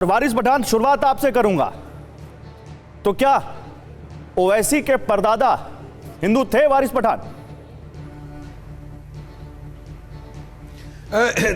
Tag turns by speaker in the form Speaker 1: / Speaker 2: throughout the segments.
Speaker 1: वारिस पठान, शुरुआत आपसे करूंगा। तो क्या ओवैसी के परदादा हिंदू थे वारिस पठान?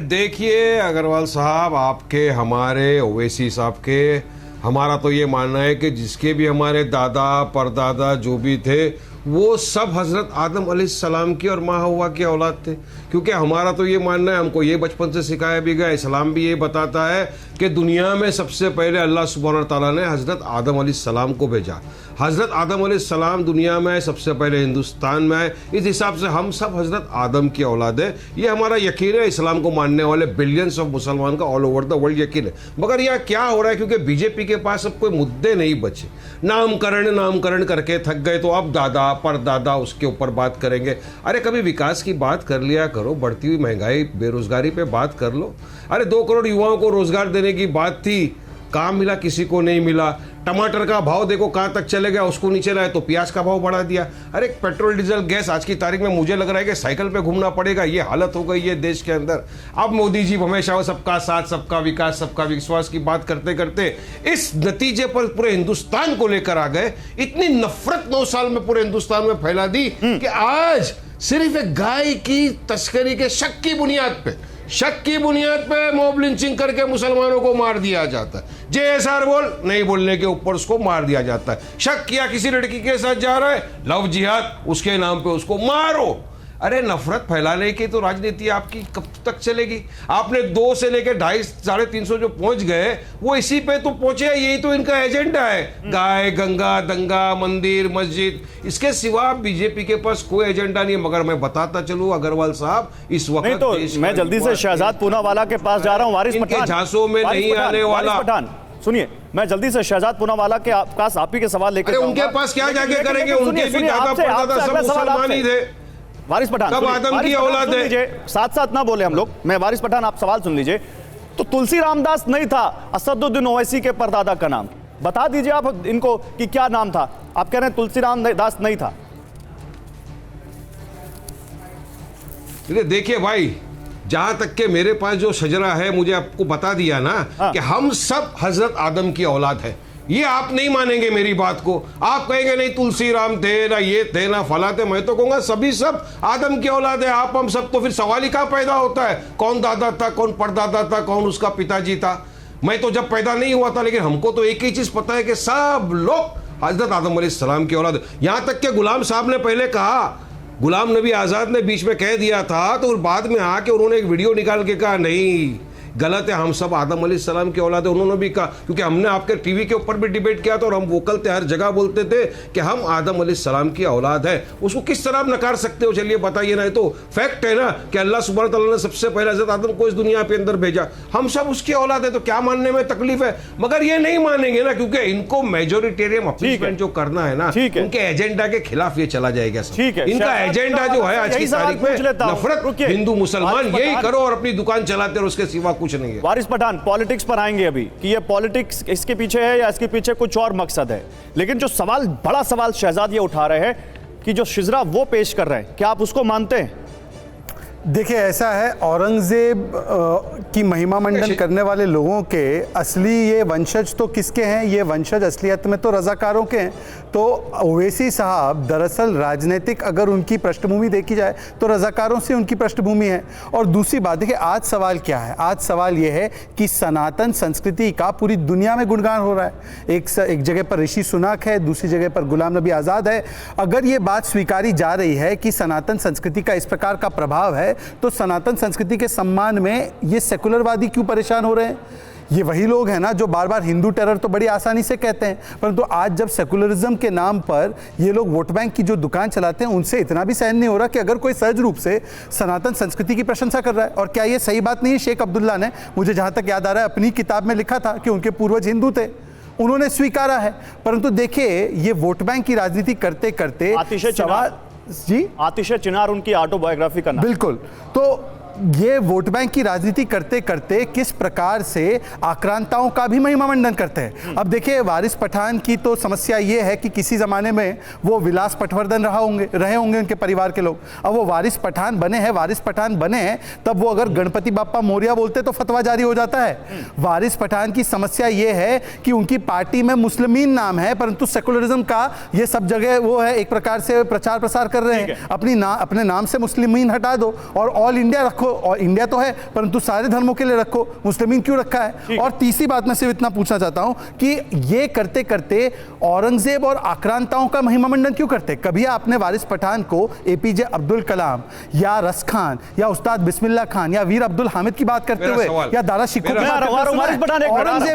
Speaker 2: देखिए अग्रवाल साहब, आपके हमारे ओवैसी साहब के हमारा तो ये मानना है कि जिसके भी हमारे दादा परदादा जो भी थे वो सब हजरत आदम अलैहिस्सलाम की और माँ हव्वा की औलाद थे। क्योंकि हमारा तो ये मानना है, हमको ये बचपन से सिखाया भी गया, इस्लाम भी ये बताता है कि दुनिया में सबसे पहले अल्लाह सुब्हानहू व तआला ने हजरत आदम अलैहिस्सलाम को भेजा। हजरत आदम अलैहिस्सलाम दुनिया में सबसे पहले हिंदुस्तान में आए। इस हिसाब से हम सब हजरत आदम की औलाद है। ये हमारा यकीन है, इस्लाम को मानने वाले बिलियंस ऑफ मुसलमान का ऑल ओवर द वर्ल्ड यकीन है। मगर यह क्या हो रहा है, क्योंकि बीजेपी के पास अब कोई मुद्दे नहीं बचे, नामकरण करके थक गए, तो अब दादा परदादा उसके ऊपर बात करेंगे। अरे कभी विकास की बात कर लिया करो, बढ़ती हुई महंगाई बेरोजगारी पे बात कर लो। अरे 2 करोड़ युवाओं को रोजगार देने की बात थी, काम मिला किसी को नहीं मिला। टमाटर का भाव देखो कहां तक चले गया, उसको नीचे लाए तो प्याज का भाव बढ़ा दिया। अरे पेट्रोल डीजल गैस आज की तारीख में मुझे लग रहा है कि साइकिल पे घूमना पड़ेगा, ये हालत हो गई है देश के अंदर। अब मोदी जी हमेशा सबका साथ सबका विकास सबका विश्वास की बात करते करते इस नतीजे पर पूरे हिंदुस्तान को लेकर आ गए। इतनी नफरत 9 साल में पूरे हिंदुस्तान में फैला दी कि आज सिर्फ एक गाय की तस्करी के शक की बुनियाद पे मॉब लिंचिंग करके मुसलमानों को मार दिया जाता है। जेएसआर बोल नहीं बोलने के ऊपर उसको मार दिया जाता है। शक किया किसी लड़की के साथ जा रहा है, लव जिहाद, उसके नाम पे उसको मारो। अरे नफरत फैलाने की तो राजनीति आपकी कब तक चलेगी? आपने 2 से लेकर 250 साढ़े 300 जो पहुंच गए वो इसी पे तो पहुंचे, यही तो इनका एजेंडा है। गाय गंगा दंगा मंदिर मस्जिद, इसके सिवा बीजेपी के पास कोई एजेंडा नहीं है। मगर मैं बताता चलूं अग्रवाल साहब, इस वक्त
Speaker 1: नहीं तो मैं जल्दी से शहजाद पूनावाला के पास जा रहा हूं। वारिस पठान
Speaker 2: झांसों में नहीं आने वाला।
Speaker 1: पठान सुनिए, मैं जल्दी से शहजाद पूनावाला के पास आप ही के सवाल लेकर
Speaker 2: उनके पास क्या जाके करेंगे, उनके भी दादा परदादा सब मुसलमान ही थे।
Speaker 1: वारिस पठान
Speaker 2: सब आदम की औलाद है।
Speaker 1: साथ साथ ना बोले हम लोग। मैं वारिस पठान, आप सवाल सुन लीजिए। तो तुलसी रामदास नहीं था असदुद्दीन ओवैसी के परदादा का नाम, बता दीजिए आप इनको कि क्या नाम था। आप कह रहे हैं तुलसी रामदास नहीं था।
Speaker 2: देखिए भाई, जहां तक के मेरे पास जो शजरा है, मुझे आपको बता दिया ना कि हम सब हजरत आदम की औलाद है। ये आप नहीं मानेंगे मेरी बात को, आप कहेंगे नहीं तुलसी राम थे ना, ये थे ना फला थे। मैं तो कहूंगा सभी सब आदम की औलाद है। आप हम सब, तो फिर सवाल ही कहां पैदा होता है, कौन दादा था, कौन परदादा था, कौन उसका पिताजी था। मैं तो जब पैदा नहीं हुआ था, लेकिन हमको तो एक ही चीज पता है कि सब लोग हजरत आदम अलैहिस्सलाम की औलाद। यहां तक के गुलाम साहब ने पहले कहा, गुलाम नबी आजाद ने बीच में कह दिया था, तो बाद में आके उन्होंने एक वीडियो निकाल के कहा नहीं गलत है, हम सब आदम अलैहिस्सलाम की औलाद है। उन्होंने भी कहा, क्योंकि हमने आपके टीवी के ऊपर भी डिबेट किया था और हम वोकल थे, हर जगह बोलते थे कि हम आदम अलैहिस्सलाम की औलाद है। उसको किस तरह आप नकार सकते हो? चलिए बताइए ना। तो फैक्ट है ना कि अल्लाह सुब्हानहू व तआला ने सबसे पहले हजरत आदम को इस दुनिया पे अंदर भेजा, हम सब उसकी औलाद है। तो क्या मानने में तकलीफ है? मगर ये नहीं मानेंगे ना, क्योंकि इनको मेजोरिटेरियन अपीसमेंट जो करना है ना, उनके एजेंडा के खिलाफ ये चला जाएगा। इनका एजेंडा जो है आज की तारीख में नफरत, हिंदू मुसलमान, यही करो और अपनी दुकान चलाते रहो, उसके सिवा कुछ नहीं है।
Speaker 1: वारिस पठान, पॉलिटिक्स पर आएंगे अभी कि ये पॉलिटिक्स इसके पीछे है या इसके पीछे कुछ और मकसद है। लेकिन जो सवाल, बड़ा सवाल शहजाद ये उठा रहे हैं कि जो शिजरा वो पेश कर रहे हैं, क्या आप उसको मानते हैं?
Speaker 3: देखिए ऐसा है, औरंगजेब की महिमा मंडन करने वाले लोगों के असली ये वंशज तो किसके हैं? ये वंशज असलियत में तो रजाकारों के हैं। तो ओवैसी साहब दरअसल राजनीतिक अगर उनकी पृष्ठभूमि देखी जाए तो रजाकारों से उनकी पृष्ठभूमि है। और दूसरी बात देखिए, आज सवाल क्या है? आज सवाल ये है कि सनातन संस्कृति का पूरी दुनिया में गुणगान हो रहा है। एक जगह पर ऋषि सुनक है, दूसरी जगह पर गुलाम नबी आज़ाद है। अगर ये बात स्वीकारी जा रही है कि सनातन संस्कृति का इस प्रकार का प्रभाव है, तो सनातन संस्कृति के सम्मान में ये सेकुलरवादी क्यों परेशान हो रहे हैं? ये वही लोग हैं ना जो बार बार हिंदू टेरर तो बड़ी आसानी से कहते हैं, परंतु आज जब सेकुलरिज्म के नाम पर ये लोग वोट बैंक की जो दुकान चलाते हैं, उनसे इतना भी सहन नहीं हो रहा कि अगर कोई सहज रूप से सनातन संस्कृति की प्रशंसा कर रहा है। और क्या ये सही बात नहीं है? शेख अब्दुल्ला ने, मुझे जहां तक याद आ रहा है, अपनी किताब में लिखा था कि उनके पूर्वज हिंदू थे, उन्होंने स्वीकारा है। परंतु देखिए, ये वोट बैंक की राजनीति करते करते
Speaker 1: सवाल जी, आतिश चिनार उनकी ऑटोबायोग्राफी का नाम।
Speaker 3: बिल्कुल। तो ये वोट बैंक की राजनीति करते करते किस प्रकार से आक्रांताओं का भी महिमा मंडन करते हैं। अब देखिए, वारिस पठान की तो समस्या ये है कि किसी जमाने में वो विलास पटवर्धन रहे होंगे उनके परिवार के लोग। अब वो वारिस पठान बने हैं, तब वो अगर गणपति बाप्पा मोरिया बोलते तो फतवा जारी हो जाता है। वारिस पठान की समस्या ये है कि उनकी पार्टी में मुस्लिमीन नाम है, परंतु सेकुलरिज्म का ये सब जगह वो है, एक प्रकार से प्रचार प्रसार कर रहे हैं। अपने नाम से मुस्लिमीन हटा दो और ऑल इंडिया रखो। और इंडिया तो है, परंतु सारे धर्मों के लिए रखो, मुस्लिमीन क्यों रखा है। और तीसरी बात मैं सिर्फ इतना पूछना चाहता हूं कि ये करते करते औरंगजेब और आक्रांताओं का महिमा मंडन क्यों करते। कभी आपने वारिस पठान को एपीजे अब्दुल कलाम या रस खान या उस्ताद बिस्मिल्लाह खान या वीर अब्दुल हामिद की बात करते हुए या दारा शिकोह की बात करते हुए
Speaker 1: औरंगजेब